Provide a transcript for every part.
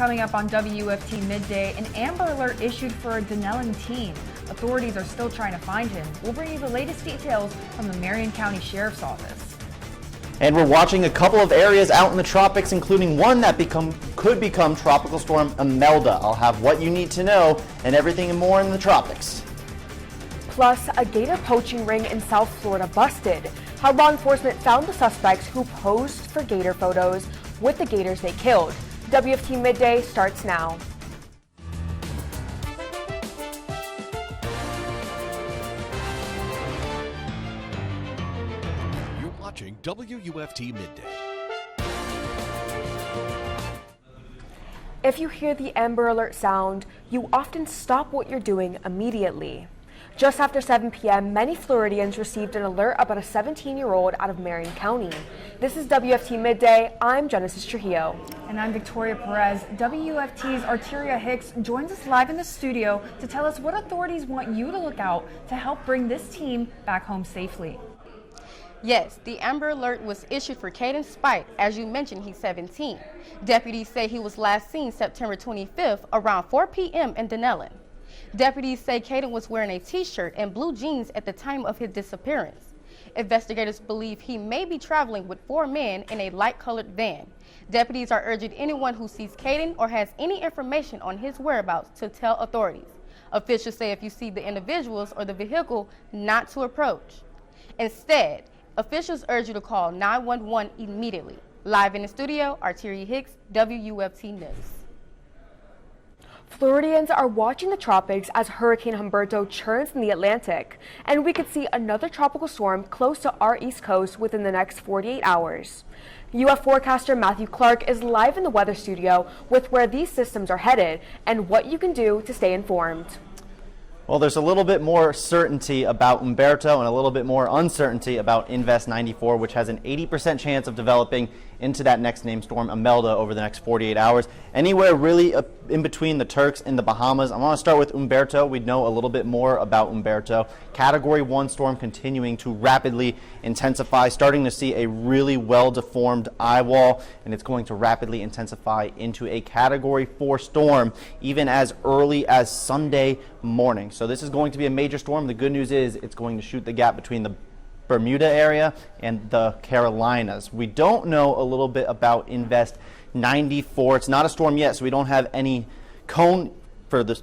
Coming up on WUFT Midday, an Amber Alert issued for a Denellen teen. Authorities are still trying to find him. We'll bring you the latest details from the Marion County Sheriff's Office. And we're watching a couple of areas out in the tropics, including one that could become Tropical Storm Imelda. I'll have what you need to know and everything and more in the tropics. Plus, a gator poaching ring in South Florida busted. How law enforcement found the suspects who posed for gator photos with the gators they killed. WFT Midday starts now. You're watching WUFT Midday. If you hear the Amber Alert sound, you often stop what you're doing immediately. Just after 7 p.m., many Floridians received an alert about a 17-year-old out of Marion County. This is WFT Midday. I'm Genesis Trujillo. And I'm Victoria Perez. WFT's Arteria Hicks joins us live in the studio to tell us what authorities want you to look out to help bring this team back home safely. Yes, the Amber Alert was issued for Caden Spite. As you mentioned, he's 17. Deputies say he was last seen September 25th around 4 p.m. in Denellen. Deputies say Caden was wearing a t-shirt and blue jeans at the time of his disappearance. Investigators believe he may be traveling with 4 men in a light-colored van. Deputies are urging anyone who sees Caden or has any information on his whereabouts to tell authorities. Officials say if you see the individuals or the vehicle, not to approach. Instead, officials urge you to call 911 immediately. Live in the studio, Arteria Hicks, WUFT News. Floridians are watching the tropics as Hurricane Humberto churns in the Atlantic, and we could see another tropical storm close to our east coast within the next 48 hours. UF forecaster Matthew Clark is live in the weather studio with where these systems are headed and what you can do to stay informed. Well, there's a little bit more certainty about Humberto and a little bit more uncertainty about Invest 94, which has an 80% chance of developing into that next named storm, Imelda, over the next 48 hours. Anywhere really in between the Turks and the Bahamas. I want to start with Humberto. We know a little bit more about Humberto. Category 1 storm continuing to rapidly intensify, starting to see a really well-deformed eye wall, and it's going to rapidly intensify into a Category 4 storm even as early as Sunday morning. So this is going to be a major storm. The good news is it's going to shoot the gap between the Bermuda area and the Carolinas. We don't know a little bit about Invest 94. It's not a storm yet, so we don't have any cone for this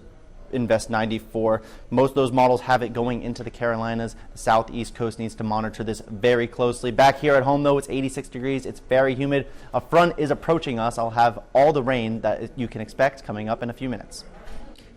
Invest 94. Most of those models have it going into the Carolinas. The southeast coast needs to monitor this very closely. Back here at home, though, it's 86 degrees. It's very humid. A front is approaching us. I'll have all the rain that you can expect coming up in a few minutes.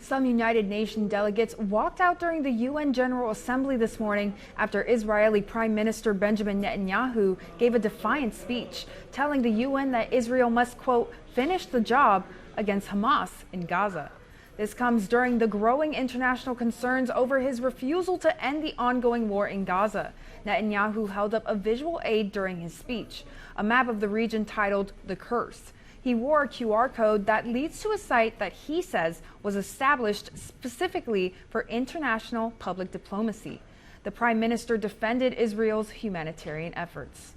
Some United Nations delegates walked out during the UN General Assembly this morning after Israeli Prime Minister Benjamin Netanyahu gave a defiant speech, telling the UN that Israel must, quote, finish the job against Hamas in Gaza. This comes during the growing international concerns over his refusal to end the ongoing war in Gaza. Netanyahu held up a visual aid during his speech, a map of the region titled The Curse. He wore a QR code that leads to a site that he says was established specifically for international public diplomacy. The Prime Minister defended Israel's humanitarian efforts.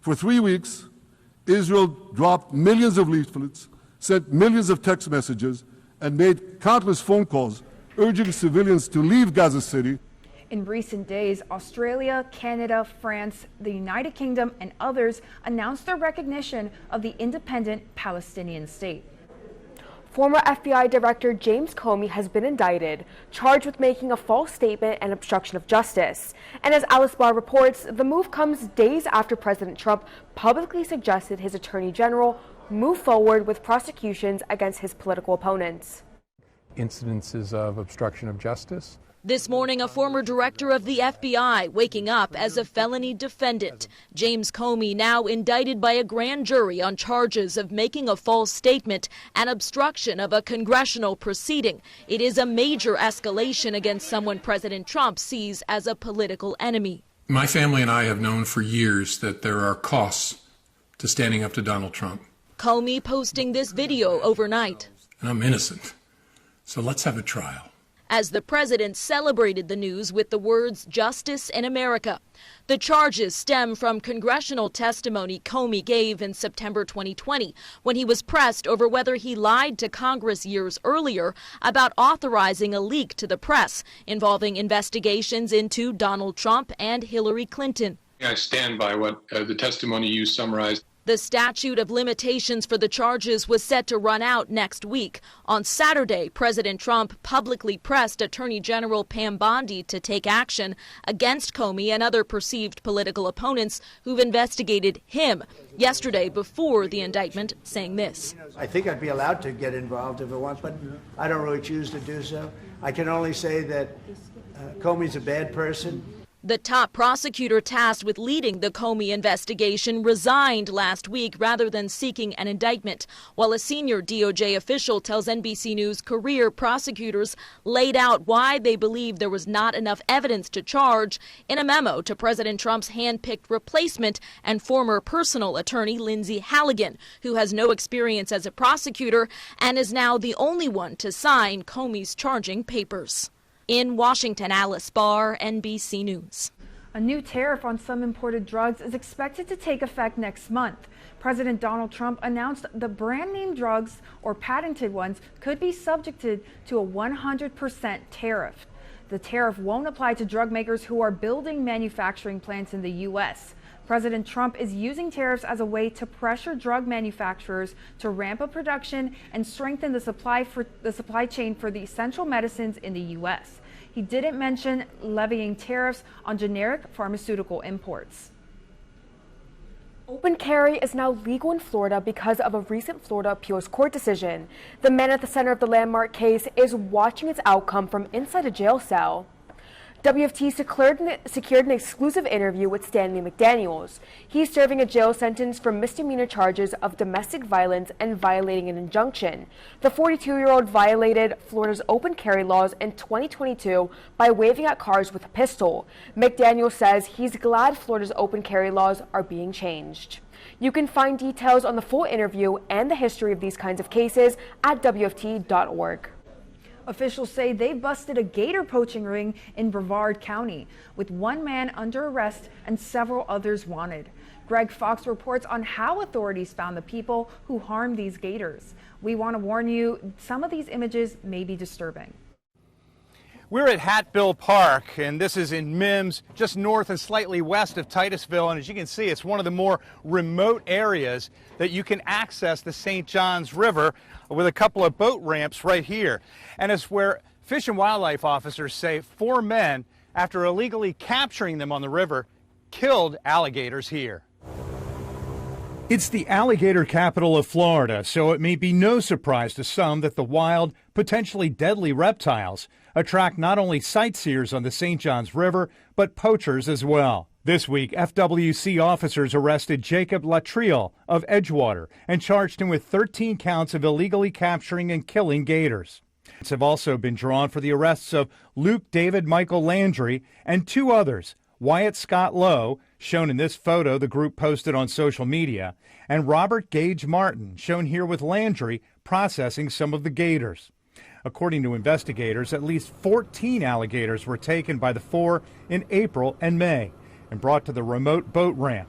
For 3 weeks, Israel dropped millions of leaflets, sent millions of text messages, and made countless phone calls urging civilians to leave Gaza City. In recent days, Australia, Canada, France, the United Kingdom, and others announced their recognition of the independent Palestinian state. Former FBI Director James Comey has been indicted, charged with making a false statement and obstruction of justice. And as Alyssa reports, the move comes days after President Trump publicly suggested his Attorney General move forward with prosecutions against his political opponents. Incidences of obstruction of justice. This morning, a former director of the FBI waking up as a felony defendant. James Comey now indicted by a grand jury on charges of making a false statement and obstruction of a congressional proceeding. It is a major escalation against someone President Trump sees as a political enemy. My family and I have known for years that there are costs to standing up to Donald Trump. Comey posting this video overnight. And I'm innocent, so let's have a trial. as the president celebrated the news with the words "Justice in America." The charges stem from congressional testimony Comey gave in September 2020 when he was pressed over whether he lied to Congress years earlier about authorizing a leak to the press involving investigations into Donald Trump and Hillary Clinton. I stand by what the testimony you summarized. The statute of limitations for the charges was set to run out next week. On Saturday, President Trump publicly pressed Attorney General Pam Bondi to take action against Comey and other perceived political opponents who've investigated him. Yesterday, before the indictment, saying this. I think I'd be allowed to get involved if I want, but I don't really choose to do so. I can only say that Comey's a bad person. The top prosecutor tasked with leading the Comey investigation resigned last week rather than seeking an indictment, while a senior DOJ official tells NBC News career prosecutors laid out why they believe there was not enough evidence to charge in a memo to President Trump's hand-picked replacement and former personal attorney Lindsay Halligan, who has no experience as a prosecutor and is now the only one to sign Comey's charging papers. In Washington, Alice Barr, NBC News. A new tariff on some imported drugs is expected to take effect next month. President Donald Trump announced the brand name drugs or patented ones could be subjected to a 100% tariff. The tariff won't apply to drug makers who are building manufacturing plants in the U.S. President Trump is using tariffs as a way to pressure drug manufacturers to ramp up production and strengthen the supply chain for the essential medicines in the U.S. He didn't mention levying tariffs on generic pharmaceutical imports. Open carry is now legal in Florida because of a recent Florida appeals court decision. The man at the center of the landmark case is watching its outcome from inside a jail cell. WFT secured an exclusive interview with Stanley McDaniels. He's serving a jail sentence for misdemeanor charges of domestic violence and violating an injunction. The 42-year-old violated Florida's open carry laws in 2022 by waving at cars with a pistol. McDaniels says he's glad Florida's open carry laws are being changed. You can find details on the full interview and the history of these kinds of cases at WFT.org. Officials say they busted a gator poaching ring in Brevard County, with one man under arrest and several others wanted. Greg Fox reports on how authorities found the people who harmed these gators. We want to warn you, some of these images may be disturbing. We're at Hatfill Park, and this is in Mims, just north and slightly west of Titusville. And as you can see, it's one of the more remote areas that you can access the St. Johns River with a couple of boat ramps right here. And it's where Fish and Wildlife officers say 4 men, after illegally capturing them on the river, killed alligators here. It's the alligator capital of Florida, so it may be no surprise to some that the wild, potentially deadly reptiles attract not only sightseers on the St. Johns River, but poachers as well. This week, FWC officers arrested Jacob Latriel of Edgewater and charged him with 13 counts of illegally capturing and killing gators. Have also been drawn for the arrests of Luke David Michael Landry and 2 others, Wyatt Scott Lowe, shown in this photo the group posted on social media, and Robert Gage Martin, shown here with Landry processing some of the gators. According to investigators, at least 14 alligators were taken by the 4 in April and May and brought to the remote boat ramp.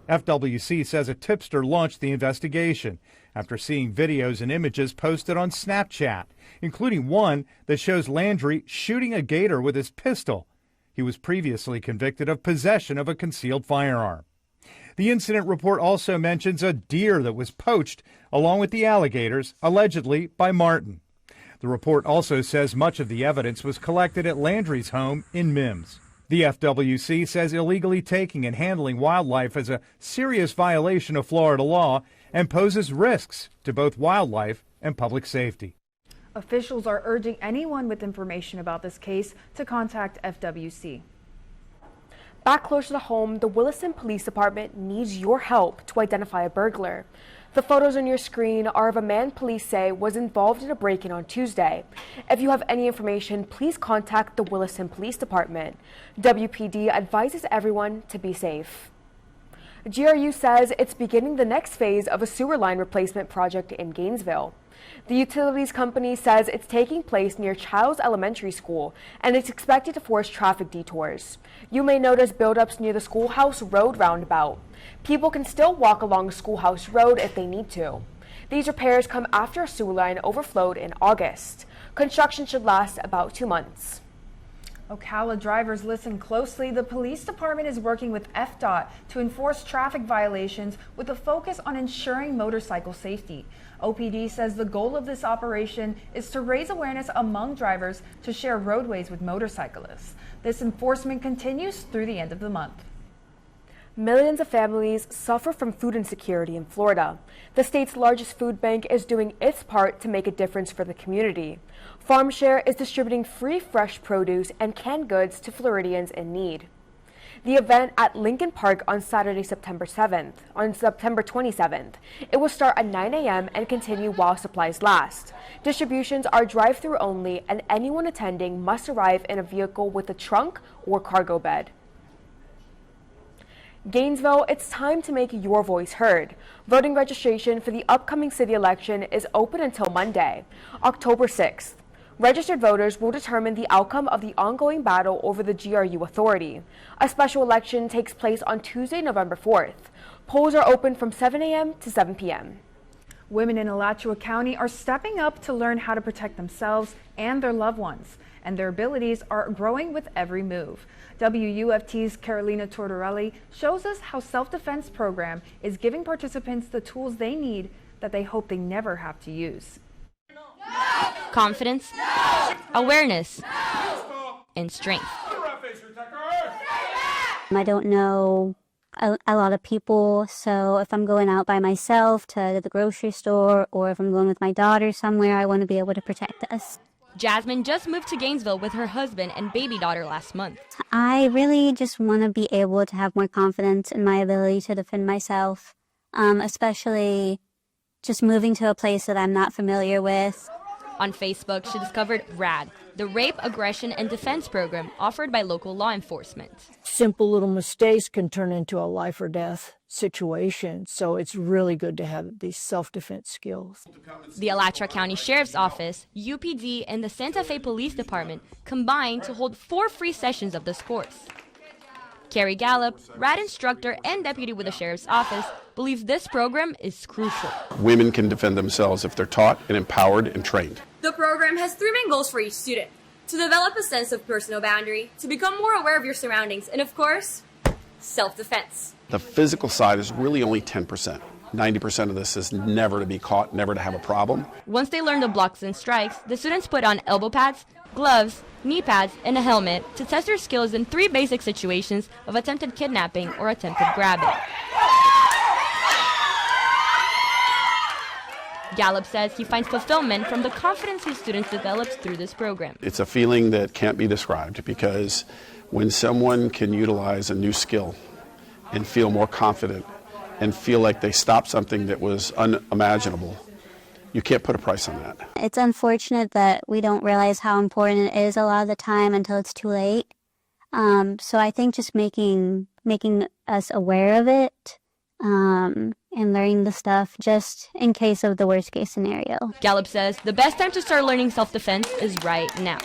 FWC says a tipster launched the investigation after seeing videos and images posted on Snapchat, including one that shows Landry shooting a gator with his pistol. He was previously convicted of possession of a concealed firearm. The incident report also mentions a deer that was poached along with the alligators, allegedly by Martin. The report also says much of the evidence was collected at Landry's home in Mims. The FWC says illegally taking and handling wildlife is a serious violation of Florida law and poses risks to both wildlife and public safety. Officials are urging anyone with information about this case to contact FWC. Back closer to home, the Williston Police Department needs your help to identify a burglar. The photos on your screen are of a man police say was involved in a break-in on Tuesday. If you have any information, please contact the Williston Police Department. WPD advises everyone to be safe. GRU says it's beginning the next phase of a sewer line replacement project in Gainesville. The utilities company says it's taking place near Childs Elementary School and it's expected to force traffic detours. You may notice buildups near the Schoolhouse Road roundabout. People can still walk along Schoolhouse Road if they need to. These repairs come after a sewer line overflowed in August. Construction should last about 2 months. Ocala drivers, listen closely. The police department is working with FDOT to enforce traffic violations with a focus on ensuring motorcycle safety. OPD says the goal of this operation is to raise awareness among drivers to share roadways with motorcyclists. This enforcement continues through the end of the month. Millions of families suffer from food insecurity in Florida. The state's largest food bank is doing its part to make a difference for the community. FarmShare is distributing free fresh produce and canned goods to Floridians in need. The event at Lincoln Park on Saturday, September 27th. It will start at 9 a.m. and continue while supplies last. Distributions are drive-through only, and anyone attending must arrive in a vehicle with a trunk or cargo bed. Gainesville, it's time to make your voice heard. Voting registration for the upcoming city election is open until Monday, October 6th. Registered voters will determine the outcome of the ongoing battle over the GRU authority. A special election takes place on Tuesday, November 4th. Polls are open from 7 a.m. to 7 p.m. Women in Alachua County are stepping up to learn how to protect themselves and their loved ones, and their abilities are growing with every move. WUFT's Carolina Tortorelli shows us how self-defense program is giving participants the tools they need that they hope they never have to use. Confidence, awareness, and strength. I don't know a lot of people, so if I'm going out by myself to the grocery store or if I'm going with my daughter somewhere, I want to be able to protect us. Jasmine just moved to Gainesville with her husband and baby daughter last month. I really just want to be able to have more confidence in my ability to defend myself, especially just moving to a place that I'm not familiar with. On Facebook, she discovered RAD, the Rape, Aggression, and Defense program offered by local law enforcement. Simple little mistakes can turn into a life or death situation, so it's really good to have these self-defense skills. The Alachua County Sheriff's Office, UPD, and the Santa Fe Police Department combined to hold 4 free sessions of this course. Carrie Gallup, RAD instructor and deputy with the Sheriff's Office, believes this program is crucial. Women can defend themselves if they're taught and empowered and trained. The program has 3 main goals for each student: to develop a sense of personal boundary, to become more aware of your surroundings, and of course, self-defense. The physical side is really only 10%. 90% of this is never to be caught, never to have a problem. Once they learn the blocks and strikes, the students put on elbow pads, gloves, knee pads, and a helmet to test their skills in 3 basic situations of attempted kidnapping or attempted grabbing. Gallup says he finds fulfillment from the confidence his students developed through this program. It's a feeling that can't be described, because when someone can utilize a new skill and feel more confident and feel like they stopped something that was unimaginable, you can't put a price on that. It's unfortunate that we don't realize how important it is a lot of the time until it's too late. So I think just making us aware of it and learning the stuff just in case of the worst case scenario. Gallup says the best time to start learning self-defense is right now.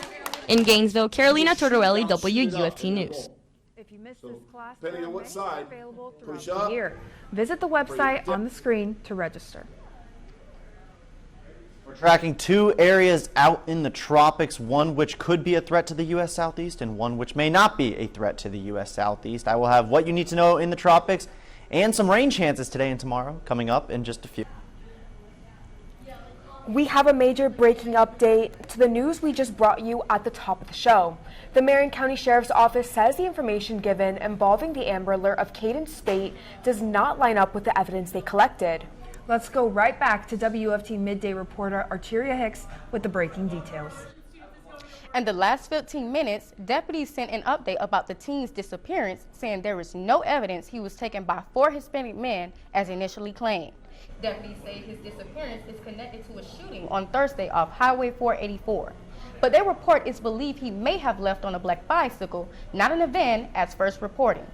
In Gainesville, Carolina Tortorelli, WUFT News. If you missed this class, depending on what side, available throughout the year. Visit the website on the screen to register. We're tracking 2 areas out in the tropics, one which could be a threat to the U.S. Southeast and one which may not be a threat to the U.S. Southeast. I will have what you need to know in the tropics and some rain chances today and tomorrow coming up in just a few. We have a major breaking update to the news we just brought you at the top of the show. The Marion County Sheriff's Office says the information given involving the Amber Alert of Cadence Spate does not line up with the evidence they collected. Let's go right back to WUFT Midday reporter Arteria Hicks with the breaking details. In the last 15 minutes, deputies sent an update about the teen's disappearance, saying there is no evidence he was taken by 4 Hispanic men as initially claimed. Deputies say his disappearance is connected to a shooting on Thursday off Highway 484. But their report is believed he may have left on a black bicycle, not in a van as first reporting.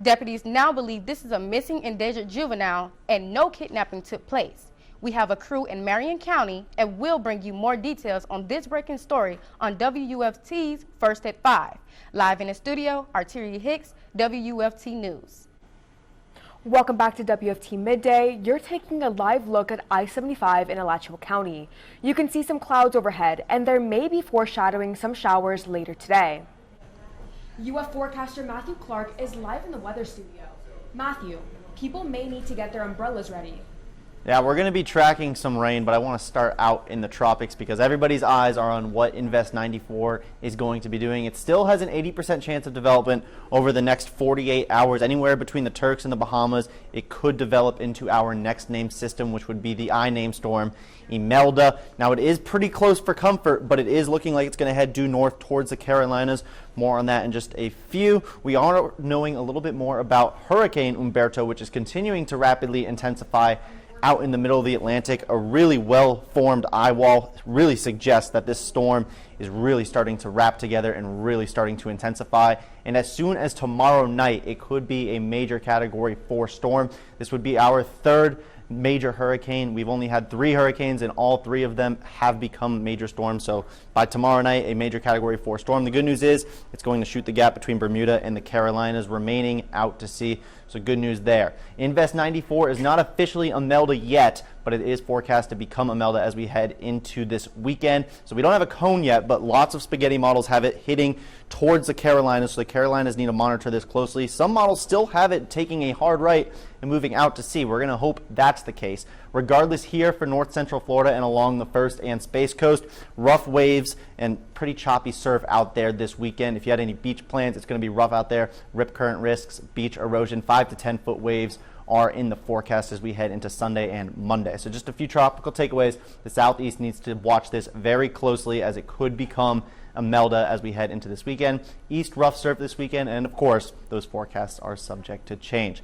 Deputies now believe this is a missing endangered juvenile and no kidnapping took place. We have a crew in Marion County and we'll bring you more details on this breaking story on WUFT's First at 5. Live in the studio, Arteria Hicks, WUFT News. Welcome back to WFT Midday. You're taking a live look at I-75 in Alachua County. You can see some clouds overhead, and there may be foreshadowing some showers later today. UF forecaster Matthew Clark is live in the weather studio. Matthew, people may need to get their umbrellas ready. Yeah, we're going to be tracking some rain, but I want to start out in the tropics because everybody's eyes are on what Invest 94 is going to be doing. It still has an 80% chance of development over the next 48 hours. Anywhere between the Turks and the Bahamas, it could develop into our next named system, which would be the I-named storm, Imelda. Now, it is pretty close for comfort, but it is looking like it's going to head due north towards the Carolinas. More on that in just a few. We are knowing a little bit more about Hurricane Umberto, which is continuing to rapidly intensify out in the middle of the Atlantic. A really well-formed eye wall really suggests that this storm is really starting to wrap together and really starting to intensify. And as soon as tomorrow night, it could be a major Category 4 storm. This would be our third major hurricane. We've only had 3 hurricanes, and all 3 of them have become major storms. So by tomorrow night, a major Category 4 storm. The good news is it's going to shoot the gap between Bermuda and the Carolinas, remaining out to sea. So good news there. Invest 94 is not officially Imelda yet, but it is forecast to become Imelda as we head into this weekend. So we don't have a cone yet, but lots of spaghetti models have it hitting towards the Carolinas. So the Carolinas need to monitor this closely. Some models still have it taking a hard right and moving out to sea. We're going to hope that's the case. Regardless, here for north central Florida and along the First and Space Coast, rough waves and pretty choppy surf out there this weekend. If you had any beach plans, it's going to be rough out there. Rip current risks, beach erosion, 5 to 10 foot waves are in the forecast as we head into Sunday and Monday. So just a few tropical takeaways. The southeast needs to watch this very closely as it could become Imelda as we head into this weekend. East rough surf this weekend, and of course, those forecasts are subject to change.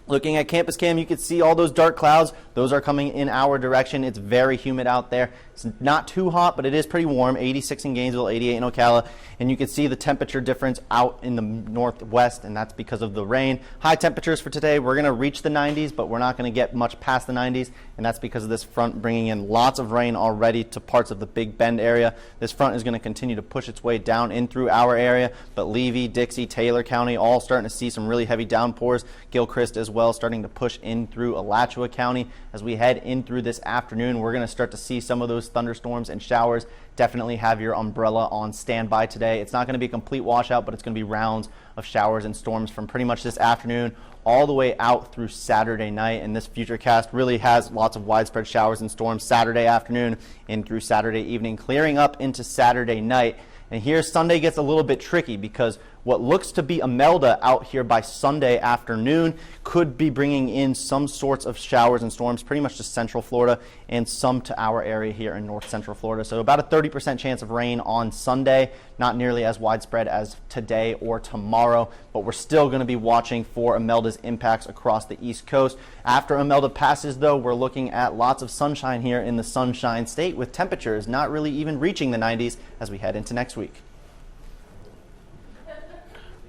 Looking at Campus Cam, you can see all those dark clouds. Those are coming in our direction. It's very humid out there. It's not too hot, but it is pretty warm. 86 in Gainesville, 88 in Ocala. And you can see the temperature difference out in the northwest, and that's because of the rain. High temperatures for today, we're going to reach the 90s, but we're not going to get much past the 90s, and that's because of this front bringing in lots of rain already to parts of the Big Bend area. This front is going to continue to push its way down in through our area, but Levy, Dixie, Taylor County, all starting to see some really heavy downpours. Gilchrist as well starting to push in through Alachua County. As we head in through this afternoon, we're going to start to see some of those thunderstorms and showers. Definitely have your umbrella on standby today. It's not going to be a complete washout, but it's going to be rounds of showers and storms from pretty much this afternoon all the way out through Saturday night. And this futurecast really has lots of widespread showers and storms Saturday afternoon and through Saturday evening, clearing up into Saturday night. And here Sunday gets a little bit tricky because what looks to be Imelda out here by Sunday afternoon could be bringing in some sorts of showers and storms pretty much to central Florida and some to our area here in north central Florida. So about a 30% chance of rain on Sunday, not nearly as widespread as today or tomorrow, but we're still going to be watching for Imelda's impacts across the East Coast. After Imelda passes, though, we're looking at lots of sunshine here in the Sunshine State with temperatures not really even reaching the 90s as we head into next week.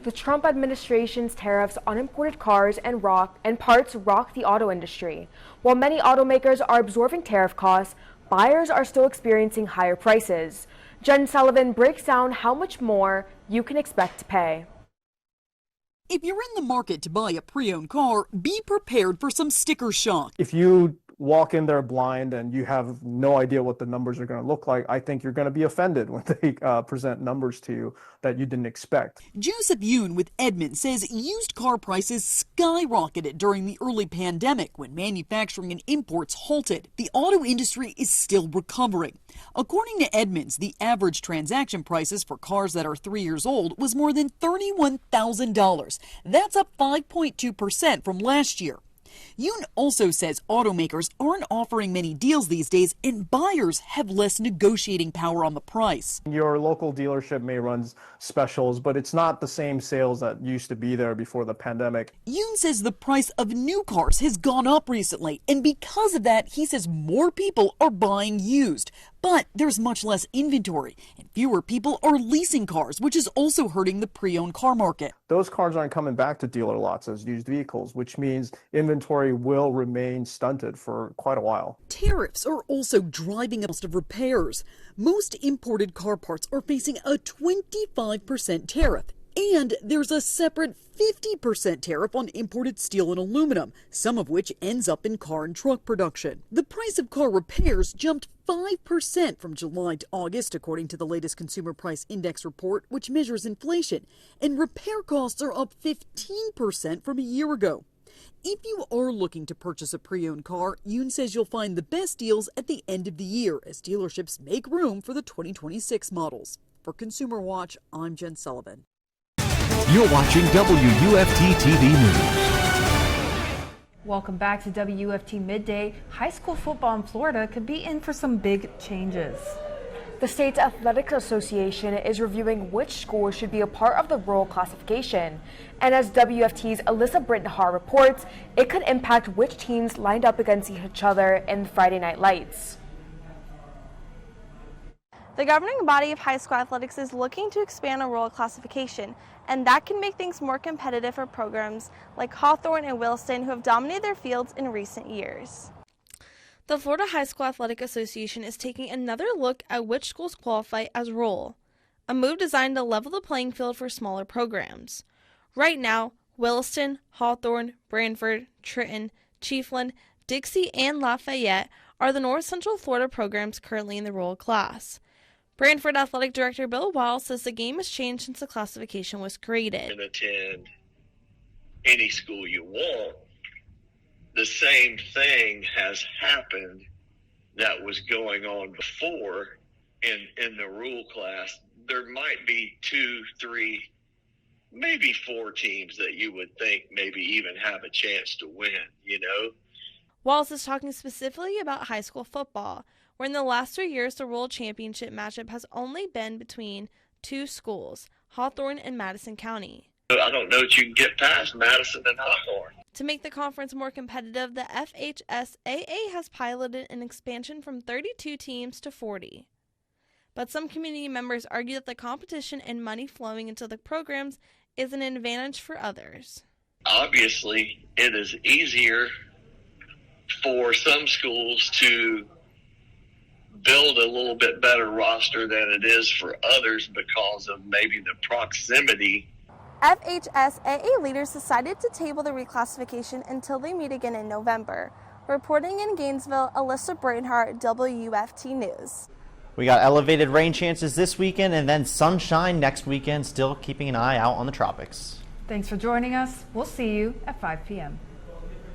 The Trump administration's tariffs on imported cars and parts rock the auto industry. While many automakers are absorbing tariff costs, buyers are still experiencing higher prices. Jen Sullivan breaks down how much more you can expect to pay. If you're in the market to buy a pre-owned car, be prepared for some sticker shock. If you walk in there blind and you have no idea what the numbers are going to look like, I think you're going to be offended when they present numbers to you that you didn't expect. Joseph Yoon with Edmund says used car prices skyrocketed during the early pandemic when manufacturing and imports halted. The auto industry is still recovering. According to Edmunds, the average transaction prices for cars that are 3 years old was more than $31,000. That's up 5.2% from last year. Yoon also says automakers aren't offering many deals these days and buyers have less negotiating power on the price. Your local dealership may run specials, but it's not the same sales that used to be there before the pandemic. Yoon says the price of new cars has gone up recently, and because of that, he says more people are buying used. But there's much less inventory, and fewer people are leasing cars, which is also hurting the pre-owned car market. Those cars aren't coming back to dealer lots as used vehicles, which means inventory will remain stunted for quite a while. Tariffs are also driving up the cost of repairs. Most imported car parts are facing a 25% tariff. And there's a separate 50% tariff on imported steel and aluminum, some of which ends up in car and truck production. The price of car repairs jumped 5% from July to August, according to the latest Consumer Price Index report, which measures inflation. And repair costs are up 15% from a year ago. If you are looking to purchase a pre-owned car, Yoon says you'll find the best deals at the end of the year as dealerships make room for the 2026 models. For Consumer Watch, I'm Jen Sullivan. You're watching WUFT-TV News. Welcome back to WUFT Midday. High school football in Florida could be in for some big changes. The state's athletics association is reviewing which schools should be a part of the rural classification. And as WFT's Alyssa Britton-Harr reports, it could impact which teams lined up against each other in Friday Night Lights. The governing body of high school athletics is looking to expand a rural classification, and that can make things more competitive for programs like Hawthorne and Williston, who have dominated their fields in recent years. The Florida High School Athletic Association is taking another look at which schools qualify as rural, a move designed to level the playing field for smaller programs. Right now, Williston, Hawthorne, Branford, Trenton, Chiefland, Dixie, and Lafayette are the North Central Florida programs currently in the rural class. Branford Athletic Director Bill Wall says the game has changed since the classification was created. You can attend any school you want. The same thing has happened that was going on before in the rural class. There might be 2, 3, maybe 4 teams that you would think maybe even have a chance to win, you know? Walls is talking specifically about high school football, where in the last 3 years, the rural championship matchup has only been between 2 schools, Hawthorne and Madison County. I don't know that you can get past Madison and Hawthorne. To make the conference more competitive, the FHSAA has piloted an expansion from 32 teams to 40. But some community members argue that the competition and money flowing into the programs is an advantage for others. Obviously, it is easier for some schools to build a little bit better roster than it is for others because of maybe the proximity. FHSAA leaders decided to table the reclassification until they meet again in November. Reporting in Gainesville, Alyssa Britton-Harr, WUFT News. We got elevated rain chances this weekend and then sunshine next weekend, still keeping an eye out on the tropics. Thanks for joining us. We'll see you at 5 p.m.